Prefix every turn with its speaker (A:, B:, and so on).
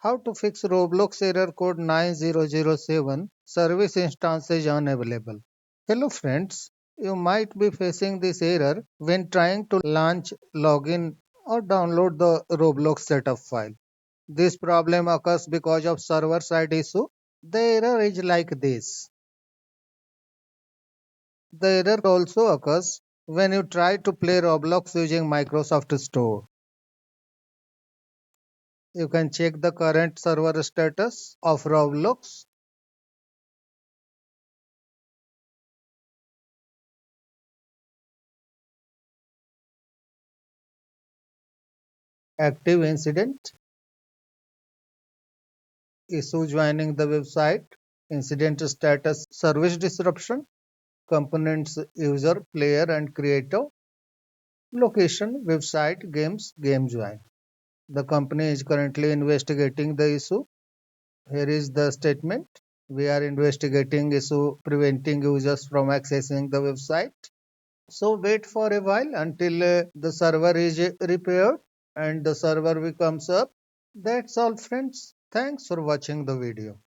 A: How to fix Roblox error code 9007 service instances unavailable. Hello friends, you might be facing this error when trying to launch, login or download the Roblox setup file. This problem occurs because of server side issue. The error is like this. The error also occurs when you try to play Roblox using Microsoft Store. You can check the current server status of Roblox. Active incident, issue joining the website, incident status, service disruption, components, user, player and creator, location, website, games, game join. The company is currently investigating the issue. Here is the statement. We are investigating issue preventing users from accessing the website. So wait for a while until the server is repaired and the server becomes up. That's all friends. Thanks for watching the video.